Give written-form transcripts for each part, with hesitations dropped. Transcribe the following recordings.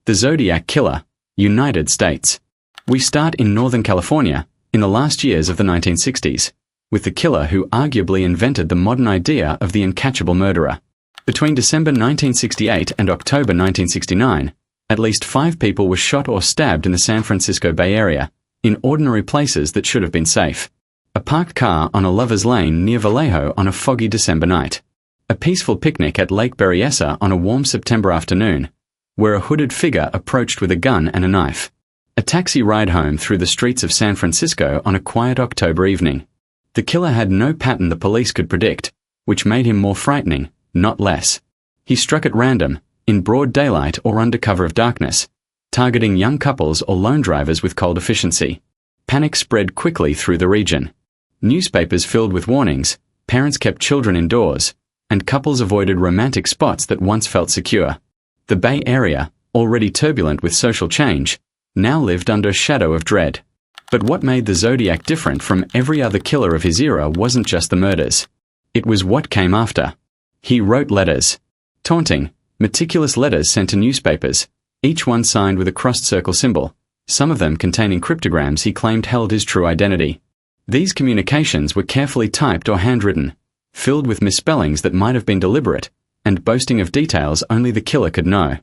The Zodiac Killer, United States. We start in Northern California, in the last years of the 1960s, with the killer who arguably invented the modern idea of the uncatchable murderer. Between December 1968 and October 1969, at least 5 people were shot or stabbed in the San Francisco Bay Area, in ordinary places that should have been safe. A parked car on a lover's lane near Vallejo on a foggy December night. A peaceful picnic at Lake Berryessa on a warm September afternoon, where a hooded figure approached with a gun and a knife. A taxi ride home through the streets of San Francisco on a quiet October evening. The killer had no pattern the police could predict, which made him more frightening, not less. He struck at random, in broad daylight or under cover of darkness, targeting young couples or lone drivers with cold efficiency. Panic spread quickly through the region. Newspapers filled with warnings, parents kept children indoors, and couples avoided romantic spots that once felt secure. The Bay Area, already turbulent with social change, now lived under a shadow of dread. But what made the Zodiac different from every other killer of his era wasn't just the murders. It was what came after. He wrote letters. Taunting, meticulous letters sent to newspapers, each one signed with a crossed circle symbol, some of them containing cryptograms he claimed held his true identity. These communications were carefully typed or handwritten, filled with misspellings that might have been deliberate, and boasting of details only the killer could know.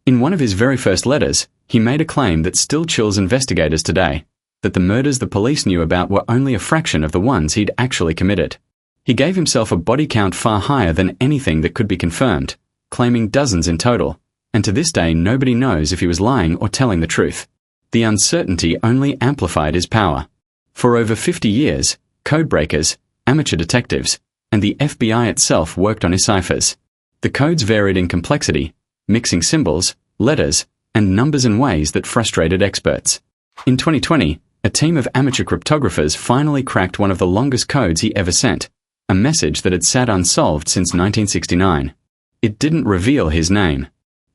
In one of his very first letters, he made a claim that still chills investigators today, that the murders the police knew about were only a fraction of the ones he'd actually committed. He gave himself a body count far higher than anything that could be confirmed, claiming dozens in total, and to this day nobody knows if he was lying or telling the truth. The uncertainty only amplified his power. For over 50 years, codebreakers, amateur detectives, and the FBI itself worked on his ciphers. The codes varied in complexity, mixing symbols, letters, and numbers in ways that frustrated experts. In 2020, a team of amateur cryptographers finally cracked one of the longest codes he ever sent, a message that had sat unsolved since 1969. It didn't reveal his name.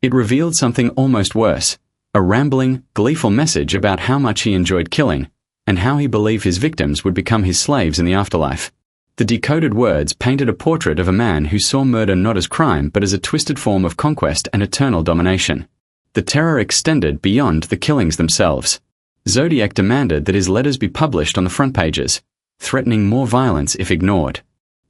It revealed something almost worse, a rambling, gleeful message about how much he enjoyed killing, and how he believed his victims would become his slaves in the afterlife. The decoded words painted a portrait of a man who saw murder not as crime but as a twisted form of conquest and eternal domination. The terror extended beyond the killings themselves. Zodiac demanded that his letters be published on the front pages, threatening more violence if ignored.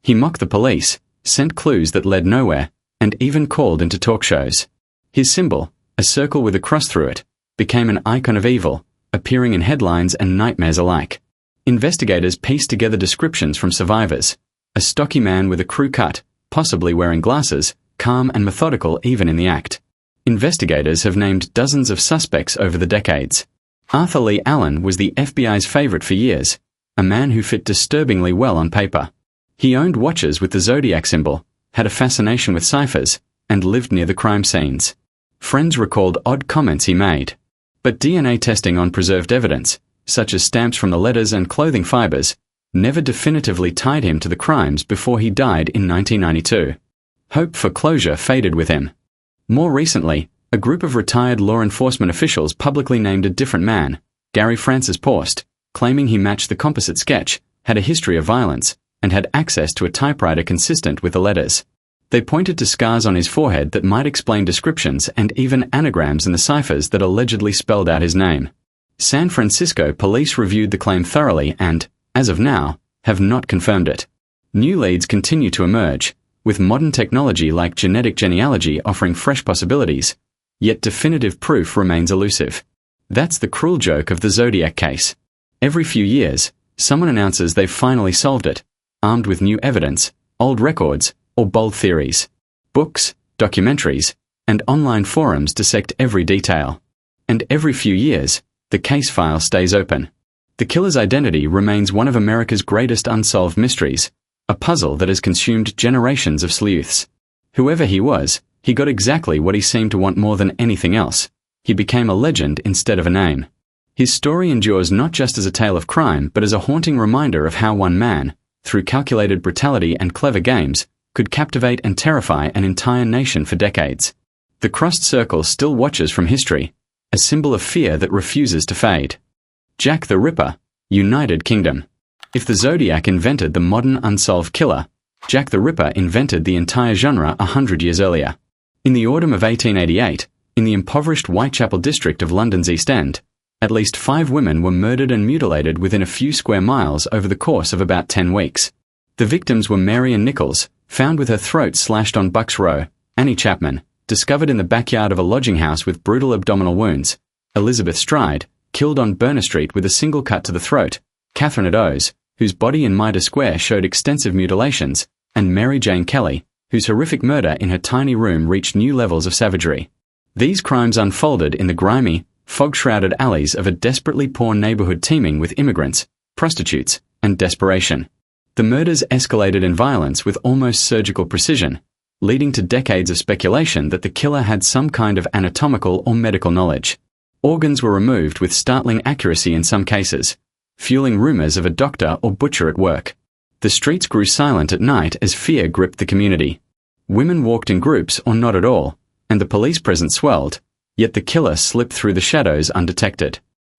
He mocked the police, sent clues that led nowhere, and even called into talk shows. His symbol, a circle with a cross through it, became an icon of evil, appearing in headlines and nightmares alike. Investigators pieced together descriptions from survivors. A stocky man with a crew cut, possibly wearing glasses, calm and methodical even in the act. Investigators have named dozens of suspects over the decades. Arthur Lee Allen was the FBI's favorite for years, a man who fit disturbingly well on paper. He owned watches with the Zodiac symbol, had a fascination with ciphers, and lived near the crime scenes. Friends recalled odd comments he made. But DNA testing on preserved evidence, such as stamps from the letters and clothing fibers, never definitively tied him to the crimes before he died in 1992. Hope for closure faded with him. More recently, a group of retired law enforcement officials publicly named a different man, Gary Francis Porst, claiming he matched the composite sketch, had a history of violence, and had access to a typewriter consistent with the letters. They pointed to scars on his forehead that might explain descriptions and even anagrams in the ciphers that allegedly spelled out his name. San Francisco police reviewed the claim thoroughly and, as of now, have not confirmed it. New leads continue to emerge, with modern technology like genetic genealogy offering fresh possibilities, yet definitive proof remains elusive. That's the cruel joke of the Zodiac case. Every few years, someone announces they've finally solved it, armed with new evidence, old records, or bold theories. Books, documentaries, and online forums dissect every detail. And every few years, the case file stays open. The killer's identity remains one of America's greatest unsolved mysteries, a puzzle that has consumed generations of sleuths. Whoever he was, he got exactly what he seemed to want more than anything else. He became a legend instead of a name. His story endures not just as a tale of crime but as a haunting reminder of how one man, through calculated brutality and clever games, could captivate and terrify an entire nation for decades. The crossed circle still watches from history, a symbol of fear that refuses to fade. Jack the Ripper, United Kingdom. If the Zodiac invented the modern unsolved killer, Jack the Ripper invented the entire genre 100 years earlier. In the autumn of 1888, in the impoverished Whitechapel district of London's East End, at least 5 women were murdered and mutilated within a few square miles over the course of about 10 weeks. The victims were Mary Ann Nichols, found with her throat slashed on Bucks Row; Annie Chapman, discovered in the backyard of a lodging house with brutal abdominal wounds; Elizabeth Stride, killed on Burner Street with a single cut to the throat; Catherine Eddowes, whose body in Mitre Square showed extensive mutilations; and Mary Jane Kelly, whose horrific murder in her tiny room reached new levels of savagery. These crimes unfolded in the grimy, fog-shrouded alleys of a desperately poor neighborhood teeming with immigrants, prostitutes, and desperation. The murders escalated in violence with almost surgical precision, leading to decades of speculation that the killer had some kind of anatomical or medical knowledge. Organs were removed with startling accuracy in some cases, fueling rumors of a doctor or butcher at work. The streets grew silent at night as fear gripped the community. Women walked in groups or not at all, and the police presence swelled, yet the killer slipped through the shadows undetected.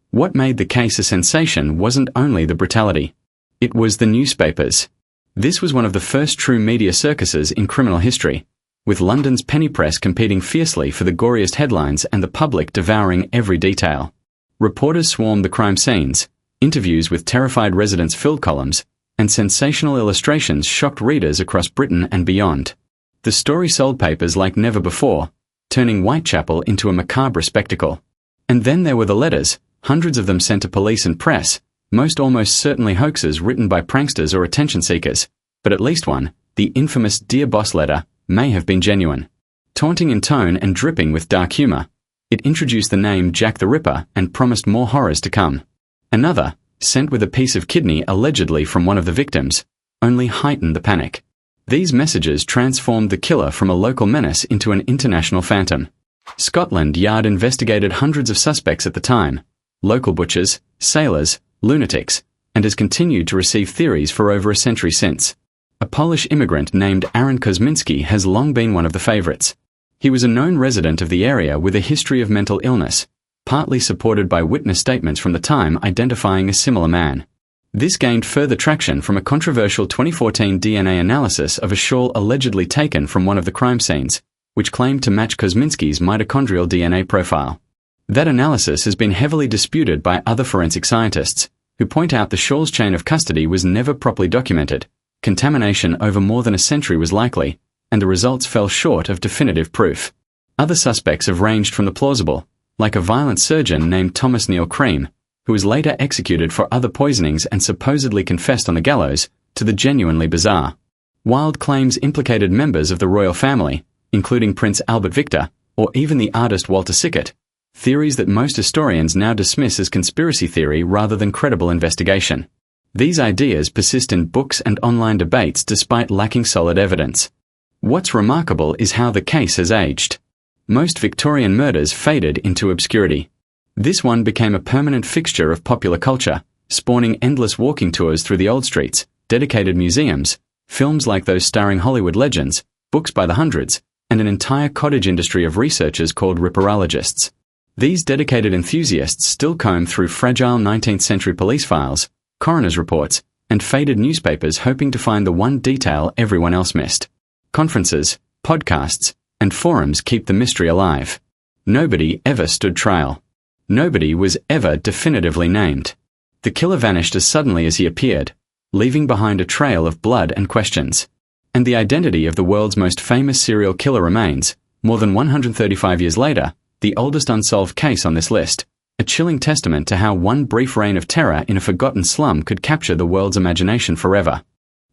What made the case a sensation wasn't only the brutality. It was the newspapers. This was one of the first true media circuses in criminal history, with London's penny press competing fiercely for the goriest headlines and the public devouring every detail. Reporters swarmed the crime scenes, interviews with terrified residents filled columns, and sensational illustrations shocked readers across Britain and beyond. The story sold papers like never before, turning Whitechapel into a macabre spectacle. And then there were the letters, hundreds of them sent to police and press, most almost certainly hoaxes written by pranksters or attention seekers, but at least one, the infamous Dear Boss letter, may have been genuine. Taunting in tone and dripping with dark humor, it introduced the name Jack the Ripper and promised more horrors to come. Another, sent with a piece of kidney allegedly from one of the victims, only heightened the panic. These messages transformed the killer from a local menace into an international phantom. Scotland Yard investigated hundreds of suspects at the time, local butchers, sailors, lunatics, and has continued to receive theories for over a century since. A Polish immigrant named Aaron Kosminski has long been one of the favorites. He was a known resident of the area with a history of mental illness, partly supported by witness statements from the time identifying a similar man. This gained further traction from a controversial 2014 DNA analysis of a shawl allegedly taken from one of the crime scenes, which claimed to match Kosminski's mitochondrial DNA profile. That analysis has been heavily disputed by other forensic scientists, who point out the shawl's chain of custody was never properly documented, contamination over more than a century was likely, and the results fell short of definitive proof. Other suspects have ranged from the plausible, like a violent surgeon named Thomas Neil Cream, who was later executed for other poisonings and supposedly confessed on the gallows, to the genuinely bizarre. Wild claims implicated members of the royal family, including Prince Albert Victor, or even the artist Walter Sickert, theories that most historians now dismiss as conspiracy theory rather than credible investigation. These ideas persist in books and online debates despite lacking solid evidence. What's remarkable is how the case has aged. Most Victorian murders faded into obscurity. This one became a permanent fixture of popular culture, spawning endless walking tours through the old streets, dedicated museums, films like those starring Hollywood legends, books by the hundreds, and an entire cottage industry of researchers called ripperologists. These dedicated enthusiasts still comb through fragile 19th century police files, coroner's reports, and faded newspapers hoping to find the one detail everyone else missed. Conferences, podcasts, and forums keep the mystery alive. Nobody ever stood trial. Nobody was ever definitively named. The killer vanished as suddenly as he appeared, leaving behind a trail of blood and questions. And the identity of the world's most famous serial killer remains, more than 135 years later, the oldest unsolved case on this list, a chilling testament to how one brief reign of terror in a forgotten slum could capture the world's imagination forever.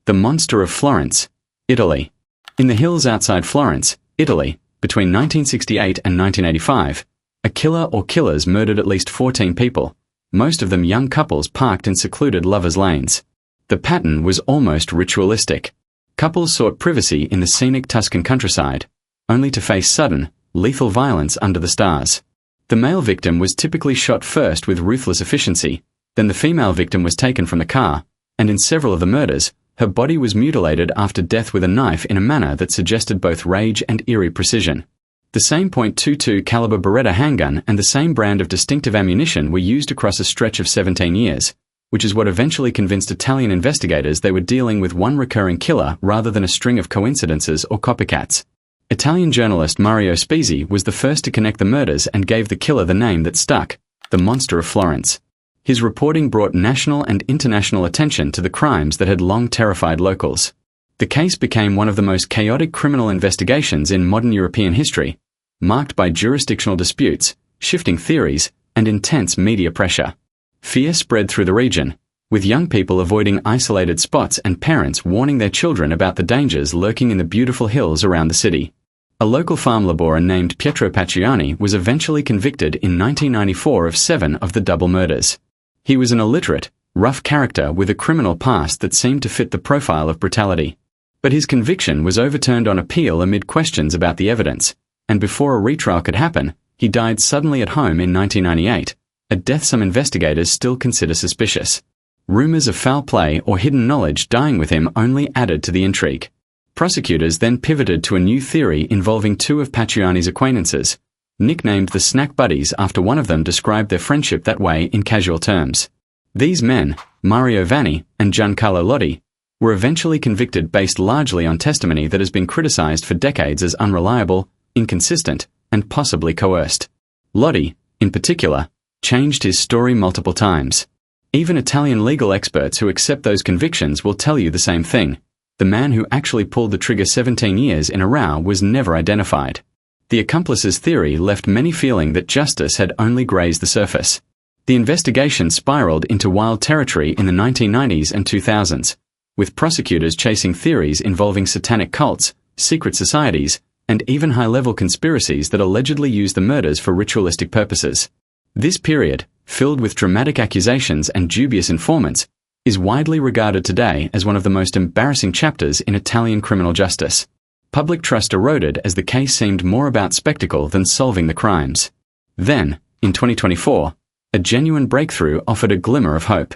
The Monster of Florence, Italy. In the hills outside Florence, Italy, between 1968 and 1985, a killer or killers murdered at least 14 people, most of them young couples parked in secluded lovers' lanes. The pattern was almost ritualistic. Couples sought privacy in the scenic Tuscan countryside, only to face sudden, lethal violence under the stars. The male victim was typically shot first with ruthless efficiency, then the female victim was taken from the car, and in several of the murders, her body was mutilated after death with a knife in a manner that suggested both rage and eerie precision. The same .22 caliber Beretta handgun and the same brand of distinctive ammunition were used across a stretch of 17 years, which is what eventually convinced Italian investigators they were dealing with one recurring killer rather than a string of coincidences or copycats. Italian journalist Mario Spizzi was the first to connect the murders and gave the killer the name that stuck, the Monster of Florence. His reporting brought national and international attention to the crimes that had long terrified locals. The case became one of the most chaotic criminal investigations in modern European history, marked by jurisdictional disputes, shifting theories, and intense media pressure. Fear spread through the region, with young people avoiding isolated spots and parents warning their children about the dangers lurking in the beautiful hills around the city. A local farm laborer named Pietro Pacciani was eventually convicted in 1994 of 7 of the double murders. He was an illiterate, rough character with a criminal past that seemed to fit the profile of brutality. But his conviction was overturned on appeal amid questions about the evidence, and before a retrial could happen, he died suddenly at home in 1998, a death some investigators still consider suspicious. Rumors of foul play or hidden knowledge dying with him only added to the intrigue. Prosecutors then pivoted to a new theory involving 2 of Pacciani's acquaintances, nicknamed the Snack Buddies after one of them described their friendship that way in casual terms. These men, Mario Vanni and Giancarlo Lotti, were eventually convicted based largely on testimony that has been criticized for decades as unreliable, inconsistent, and possibly coerced. Lotti, in particular, changed his story multiple times. Even Italian legal experts who accept those convictions will tell you the same thing. The man who actually pulled the trigger 17 years in a row was never identified. The accomplices' theory left many feeling that justice had only grazed the surface. The investigation spiraled into wild territory in the 1990s and 2000s, with prosecutors chasing theories involving satanic cults, secret societies, and even high-level conspiracies that allegedly used the murders for ritualistic purposes. This period, filled with dramatic accusations and dubious informants, is widely regarded today as one of the most embarrassing chapters in Italian criminal justice. Public trust eroded as the case seemed more about spectacle than solving the crimes. Then, in 2024, a genuine breakthrough offered a glimmer of hope.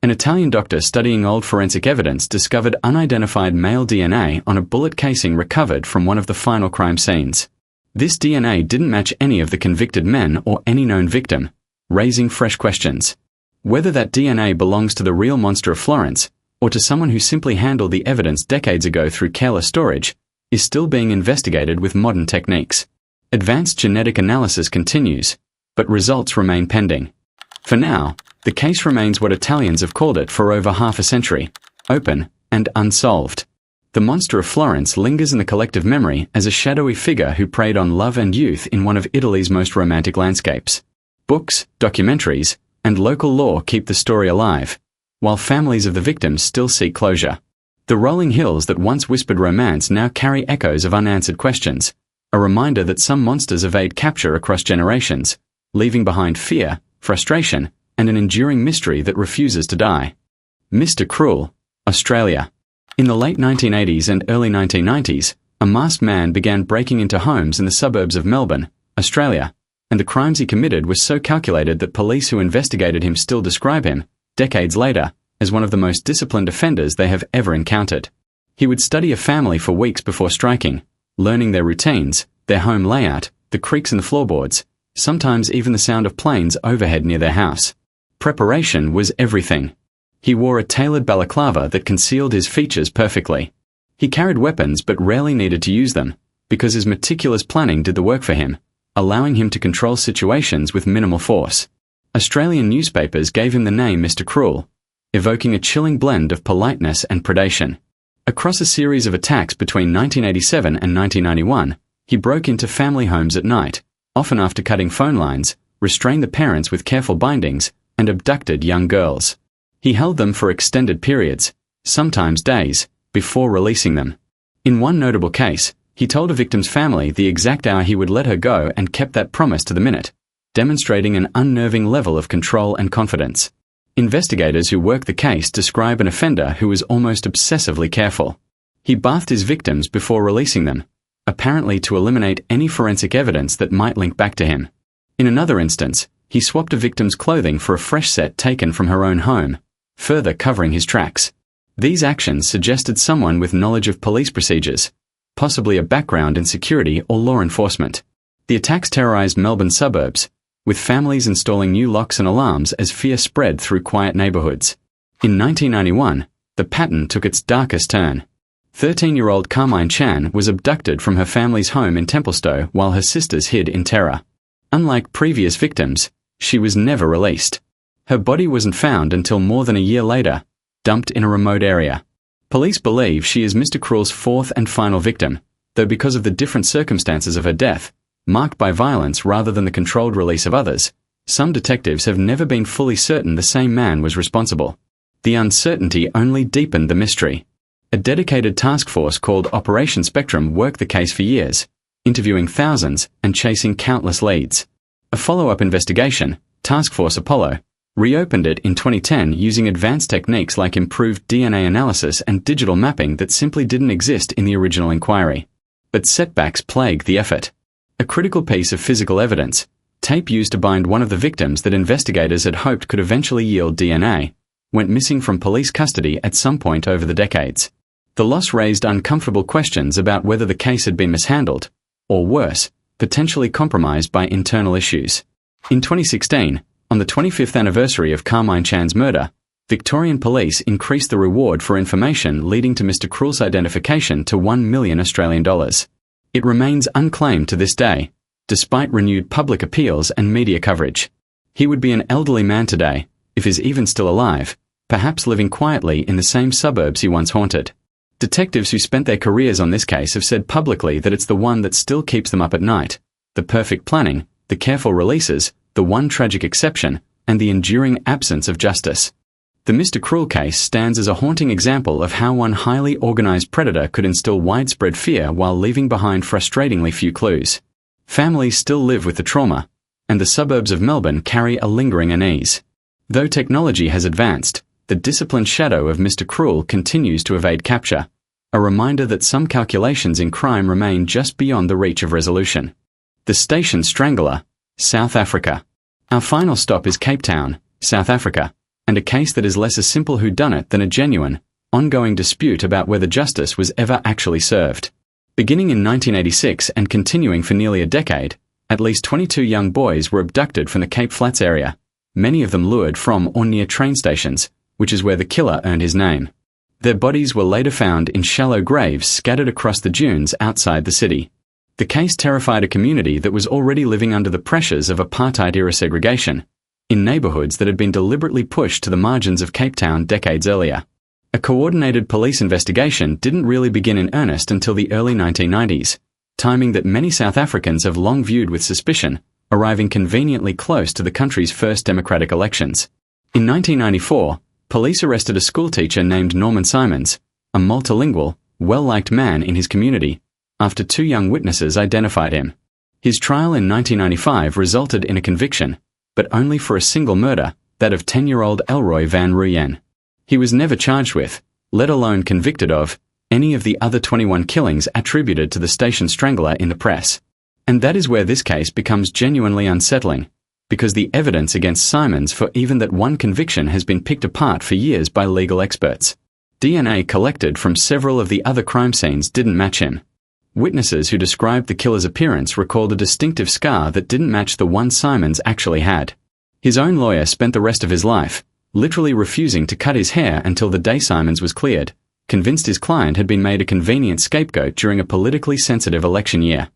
An Italian doctor studying old forensic evidence discovered unidentified male DNA on a bullet casing recovered from one of the final crime scenes. This DNA didn't match any of the convicted men or any known victim, raising fresh questions. Whether that DNA belongs to the real Monster of Florence, or to someone who simply handled the evidence decades ago through careless storage, is still being investigated with modern techniques. Advanced genetic analysis continues, but results remain pending. For now, the case remains what Italians have called it for over half a century: open and unsolved. The Monster of Florence lingers in the collective memory as a shadowy figure who preyed on love and youth in one of Italy's most romantic landscapes. Books, documentaries, and local law keep the story alive, while families of the victims still seek closure. The rolling hills that once whispered romance now carry echoes of unanswered questions, a reminder that some monsters evade capture across generations, leaving behind fear, frustration, and an enduring mystery that refuses to die. Mr. Cruel, Australia. In the late 1980s and early 1990s, a masked man began breaking into homes in the suburbs of Melbourne, Australia, and the crimes he committed were so calculated that police who investigated him still describe him, decades later, as one of the most disciplined offenders they have ever encountered. He would study a family for weeks before striking, learning their routines, their home layout, the creaks in the floorboards, sometimes even the sound of planes overhead near their house. Preparation was everything. He wore a tailored balaclava that concealed his features perfectly. He carried weapons but rarely needed to use them, because his meticulous planning did the work for him, allowing him to control situations with minimal force. Australian newspapers gave him the name Mr. Cruel, evoking a chilling blend of politeness and predation. Across a series of attacks between 1987 and 1991, he broke into family homes at night, often after cutting phone lines, restrained the parents with careful bindings, and abducted young girls. He held them for extended periods, sometimes days, before releasing them. In one notable case, he told a victim's family the exact hour he would let her go and kept that promise to the minute, demonstrating an unnerving level of control and confidence. Investigators who work the case describe an offender who was almost obsessively careful. He bathed his victims before releasing them, apparently to eliminate any forensic evidence that might link back to him. In another instance, he swapped a victim's clothing for a fresh set taken from her own home, further covering his tracks. These actions suggested someone with knowledge of police procedures, possibly a background in security or law enforcement. The attacks terrorized Melbourne suburbs, with families installing new locks and alarms as fear spread through quiet neighborhoods. In 1991, the pattern took its darkest turn. 13-year-old Carmine Chan was abducted from her family's home in Templestowe while her sisters hid in terror. Unlike previous victims, she was never released. Her body wasn't found until more than a year later, dumped in a remote area. Police believe she is Mr. Cruel's fourth and final victim, though because of the different circumstances of her death, marked by violence rather than the controlled release of others, some detectives have never been fully certain the same man was responsible. The uncertainty only deepened the mystery. A dedicated task force called Operation Spectrum worked the case for years, interviewing thousands and chasing countless leads. A follow-up investigation, Task Force Apollo, reopened it in 2010 using advanced techniques like improved DNA analysis and digital mapping that simply didn't exist in the original inquiry. But setbacks plagued the effort. A critical piece of physical evidence, tape used to bind one of the victims that investigators had hoped could eventually yield DNA, went missing from police custody at some point over the decades. The loss raised uncomfortable questions about whether the case had been mishandled, or worse, potentially compromised by internal issues. In 2016, on the 25th anniversary of Carmine Chan's murder, Victorian police increased the reward for information leading to Mr. Cruel's identification to $1 million Australian dollars. It remains unclaimed to this day, despite renewed public appeals and media coverage. He would be an elderly man today, if he's even still alive, perhaps living quietly in the same suburbs he once haunted. Detectives who spent their careers on this case have said publicly that it's the one that still keeps them up at night. The perfect planning, the careful releases, the one tragic exception, and the enduring absence of justice. The Mr. Cruel case stands as a haunting example of how one highly organized predator could instill widespread fear while leaving behind frustratingly few clues. Families still live with the trauma, and the suburbs of Melbourne carry a lingering unease. Though technology has advanced, the disciplined shadow of Mr. Cruel continues to evade capture, a reminder that some calculations in crime remain just beyond the reach of resolution. The Station Strangler, South Africa. Our final stop is Cape Town, South Africa, and a case that is less a simple whodunit than a genuine, ongoing dispute about whether justice was ever actually served. Beginning in 1986 and continuing for nearly a decade, at least 22 young boys were abducted from the Cape Flats area, many of them lured from or near train stations, which is where the killer earned his name. Their bodies were later found in shallow graves scattered across the dunes outside the city. The case terrified a community that was already living under the pressures of apartheid-era segregation, in neighborhoods that had been deliberately pushed to the margins of Cape Town decades earlier. A coordinated police investigation didn't really begin in earnest until the early 1990s, timing that many South Africans have long viewed with suspicion, arriving conveniently close to the country's first democratic elections. In 1994, police arrested a schoolteacher named Norman Simons, a multilingual, well-liked man in his community, after two young witnesses identified him. His trial in 1995 resulted in a conviction, but only for a single murder, that of 10-year-old Elroy van Rooyen. He was never charged with, let alone convicted of, any of the other 21 killings attributed to the Station Strangler in the press. And that is where this case becomes genuinely unsettling, because the evidence against Simons for even that one conviction has been picked apart for years by legal experts. DNA collected from several of the other crime scenes didn't match him. Witnesses who described the killer's appearance recalled a distinctive scar that didn't match the one Simons actually had. His own lawyer spent the rest of his life, literally refusing to cut his hair until the day Simons was cleared, convinced his client had been made a convenient scapegoat during a politically sensitive election year.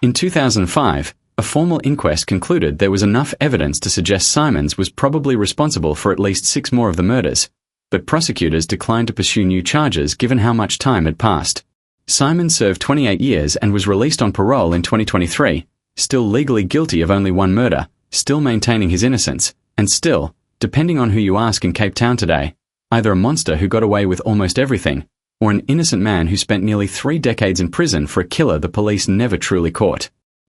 In 2005, a formal inquest concluded there was enough evidence to suggest Simons was probably responsible for at least 6 more of the murders, but prosecutors declined to pursue new charges given how much time had passed. Simons served 28 years and was released on parole in 2023, still legally guilty of only one murder, still maintaining his innocence, and still, depending on who you ask in Cape Town today, either a monster who got away with almost everything, or an innocent man who spent nearly 3 decades in prison for a killer the police never truly caught.